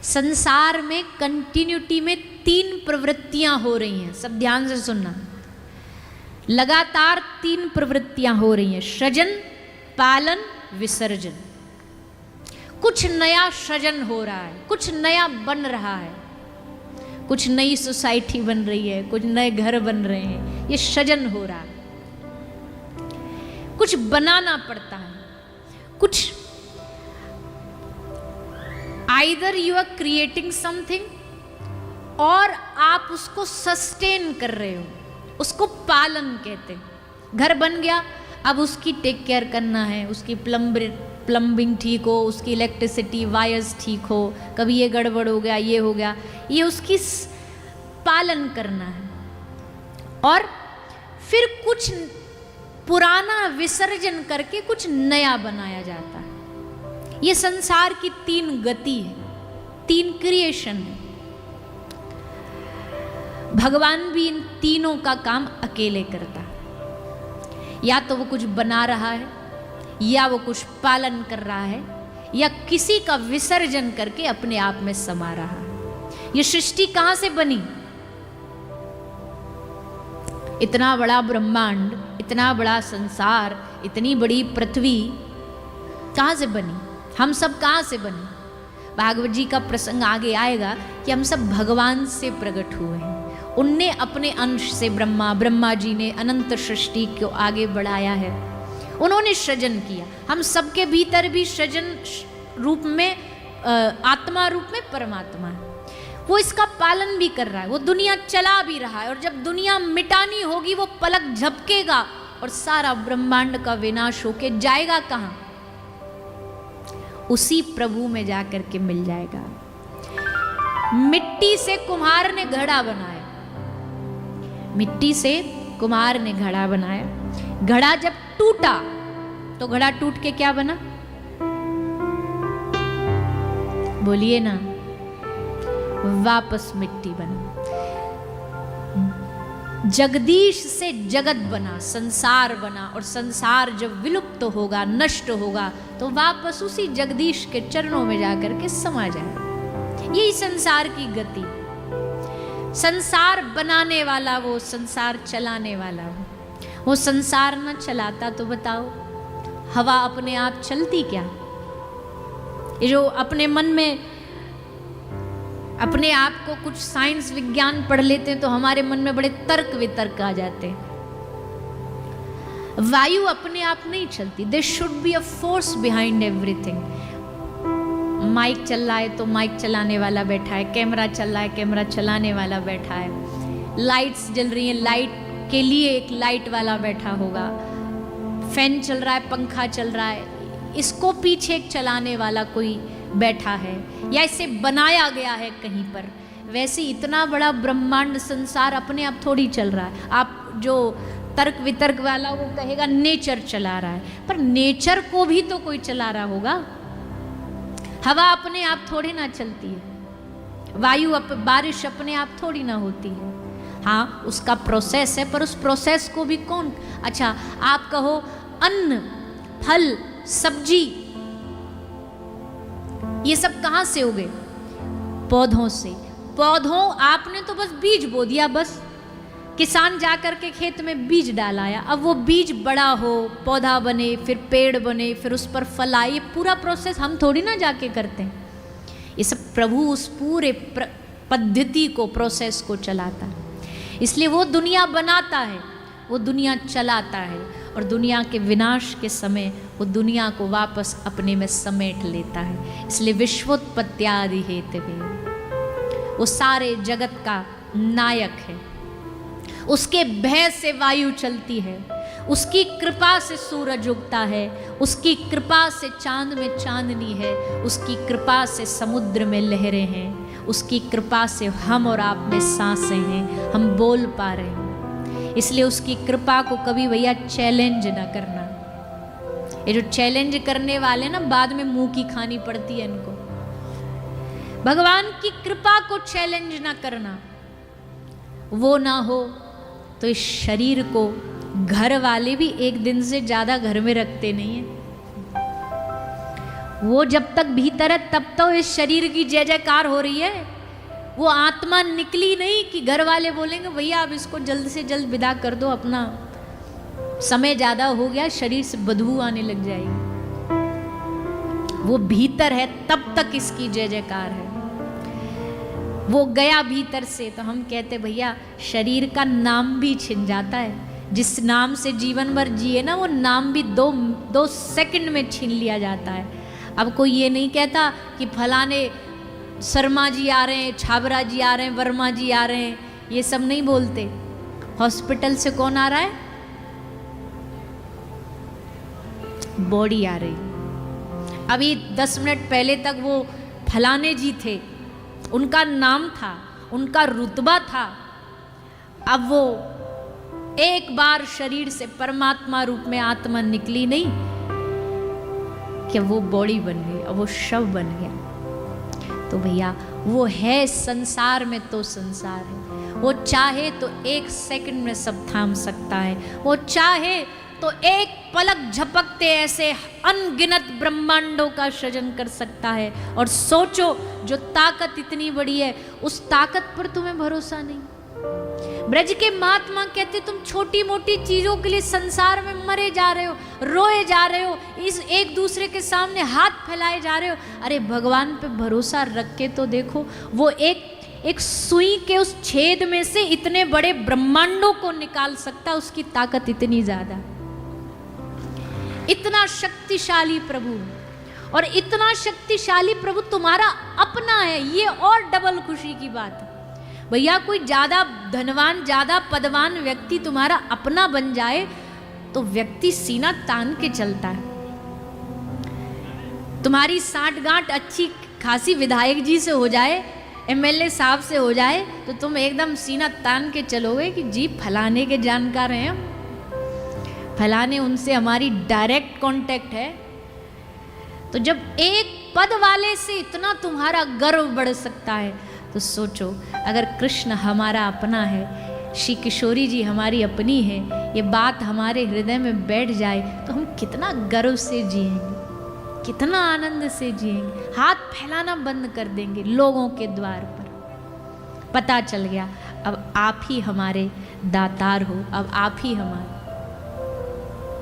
संसार में कंटिन्यूटी में 3 प्रवृत्तियां हो रही हैं, सब ध्यान से सुनना। लगातार 3 प्रवृत्तियां हो रही हैं, सृजन, पालन, विसर्जन। कुछ नया सृजन हो रहा है, कुछ नया बन रहा है, कुछ नई सोसाइटी बन रही है, कुछ नए घर बन रहे हैं, ये सृजन हो रहा है। कुछ बनाना पड़ता है, कुछ either you are creating something और आप उसको सस्टेन कर रहे हो, उसको पालन कहते हैं। घर बन गया, अब उसकी टेक केयर करना है, उसकी प्लम्बिंग ठीक हो, उसकी इलेक्ट्रिसिटी वायर्स ठीक हो, कभी ये गड़बड़ हो गया, ये हो गया, ये उसकी पालन करना है। और फिर कुछ पुराना विसर्जन करके कुछ नया बनाया जाता है। ये संसार की 3 गति है, 3 क्रिएशन है। भगवान भी इन तीनों का काम अकेले करता है। या तो वो कुछ बना रहा है, या वो कुछ पालन कर रहा है, या किसी का विसर्जन करके अपने आप में समा रहा है। ये सृष्टि कहां से बनी? इतना बड़ा ब्रह्मांड, इतना बड़ा संसार, इतनी बड़ी पृथ्वी कहां से बनी? हम सब कहां से बने? भागवत जी का प्रसंग आगे आएगा कि हम सब भगवान से प्रकट हुए हैं। उनने अपने अंश से ब्रह्मा जी ने अनंत सृष्टि को आगे बढ़ाया है, उन्होंने सृजन किया। हम सबके भीतर भी सृजन रूप में आत्मा रूप में परमात्मा है, वो इसका पालन भी कर रहा है, वो दुनिया चला भी रहा है। और जब दुनिया मिटानी होगी वो पलक झपकेगा और सारा ब्रह्मांड का विनाश होके जाएगा कहां? उसी प्रभु में जाकर के मिल जाएगा। मिट्टी से कुम्हार ने घड़ा बनाया, मिट्टी से कुम्हार ने घड़ा बनाया। घड़ा जब टूटा तो घड़ा टूट के क्या बना? बोलिए ना, वापस मिट्टी बना। जगदीश से जगत बना, संसार बना। और संसार जब विलुप्त होगा, नष्ट होगा, तो वापस उसी जगदीश के चरणों में जाकर के समा जाए। यही संसार की गति। संसार बनाने वाला वो, संसार चलाने वाला वो संसार न चलाता तो बताओ हवा अपने आप चलती क्या? ये जो अपने मन में अपने आप को कुछ साइंस विज्ञान पढ़ लेते हैं तो हमारे मन में बड़े तर्क वितर्क आ जाते हैं। वायु अपने आप नहीं चलती। There should be a force behind everything. Mike चल रहा है तो माइक चलाने वाला बैठा है, कैमरा चल रहा है, कैमरा चलाने वाला बैठा है, लाइट्स जल रही हैं, लाइट के लिए एक लाइट वाला बैठा होगा, फैन चल रहा है, पंखा चल रहा है, इसको पीछे एक चलाने वाला कोई बैठा है, या इसे बनाया गया है कहीं पर। वैसे इतना बड़ा ब्रह्मांड संसार अपने आप थोड़ी चल रहा है। आप जो तर्क वितर्क वाला वो कहेगा नेचर चला रहा है, पर नेचर को भी तो कोई चला रहा होगा। हवा अपने आप थोड़ी ना चलती है, वायु बारिश अपने आप थोड़ी ना होती है। हाँ, उसका प्रोसेस है, पर उस प्रोसेस को भी कौन? अच्छा, आप कहो अन्न, फल, सब्जी, ये सब कहां से उगे? पौधों से। पौधों आपने तो बस बीज बो दिया, बस किसान जाकर के खेत में बीज डालाया, अब वो बीज बड़ा हो, पौधा बने, फिर पेड़ बने, फिर उस पर फल आए। ये पूरा प्रोसेस हम थोड़ी ना जाके करते हैं। ये सब प्रभु उस पूरे पद्धति को, प्रोसेस को चलाता है। इसलिए वो दुनिया बनाता है, वो दुनिया चलाता है, और दुनिया के विनाश के समय वो दुनिया को वापस अपने में समेट लेता है। इसलिए विश्वोत्पत्त्यादि हेतवे, वो सारे जगत का नायक है। उसके भय से वायु चलती है, उसकी कृपा से सूरज उगता है, उसकी कृपा से चांद में चांदनी है, उसकी कृपा से समुद्र में लहरें हैं, उसकी कृपा से हम और आप में सांसें हैं, हम बोल पा रहे हैं। इसलिए उसकी कृपा को कभी भैया चैलेंज ना करना। ये जो चैलेंज करने वाले ना, बाद में मुंह की खानी पड़ती है इनको। भगवान की कृपा को चैलेंज ना करना। वो ना हो तो इस शरीर को घर वाले भी एक दिन से ज्यादा घर में रखते नहीं है। वो जब तक भीतर है तब तो इस शरीर की जय जयकार हो रही है। वो आत्मा निकली नहीं कि घर वाले बोलेंगे भैया आप इसको जल्द से जल्द विदा कर दो, अपना समय ज्यादा हो गया, शरीर से बदबू आने लग जाएगी। वो भीतर है तब तक इसकी जय जयकार है। वो गया भीतर से तो हम कहते भैया शरीर का नाम भी छिन जाता है। जिस नाम से जीवन भर जिए ना, वो नाम भी दो सेकंड में छीन लिया जाता है। अब कोई ये नहीं कहता कि फलाने शर्मा जी आ रहे हैं, छाबरा जी आ रहे हैं, वर्मा जी आ रहे हैं, ये सब नहीं बोलते। हॉस्पिटल से कौन आ रहा है? बॉडी आ रही। अभी 10 मिनट पहले तक वो फलाने जी थे, उनका नाम था, उनका रुतबा था। अब वो एक बार शरीर से परमात्मा रूप में आत्मा निकली नहीं कि वो बॉडी बन गई, अब वो शव बन गया। तो भैया वो है संसार में तो संसार है। वो चाहे तो 1 सेकंड में सब थाम सकता है। वो चाहे तो एक पलक झपकते ऐसे अनगिनत ब्रह्मांडों का सृजन कर सकता है। और सोचो जो ताकत इतनी बड़ी है, उस ताकत पर तुम्हें भरोसा नहीं। ब्रज के महात्मा कहते तुम छोटी मोटी चीजों के लिए संसार में मरे जा रहे हो, रोए जा रहे हो, इस एक दूसरे के सामने हाथ फैलाए जा रहे हो। अरे भगवान पे भरोसा रख के तो देखो, वो एक सुई के उस छेद में से इतने बड़े ब्रह्मांडों को निकाल सकता, उसकी ताकत इतनी ज्यादा। इतना शक्तिशाली प्रभु, और इतना शक्तिशाली प्रभु तुम्हारा अपना है, ये और डबल खुशी की बात है। भैया कोई ज्यादा धनवान, ज्यादा पदवान व्यक्ति तुम्हारा अपना बन जाए तो व्यक्ति सीना तान के चलता है। तुम्हारी सांठगांठ अच्छी खासी विधायक जी से हो जाए, एमएलए साहब से हो जाए, तो तुम एकदम सीना तान के चलोगे कि जी फलाने के जानकार हैं हम, फलाने, उनसे हमारी डायरेक्ट कांटेक्ट है। तो जब एक पद वाले से इतना तुम्हारा गर्व बढ़ सकता है, तो सोचो अगर कृष्ण हमारा अपना है, श्री किशोरी जी हमारी अपनी है, ये बात हमारे हृदय में बैठ जाए तो हम कितना गर्व से जिएंगे, कितना आनंद से जिएंगे। हाथ फैलाना बंद कर देंगे लोगों के द्वार पर। पता चल गया अब आप ही हमारे दातार हो, अब आप ही हमारे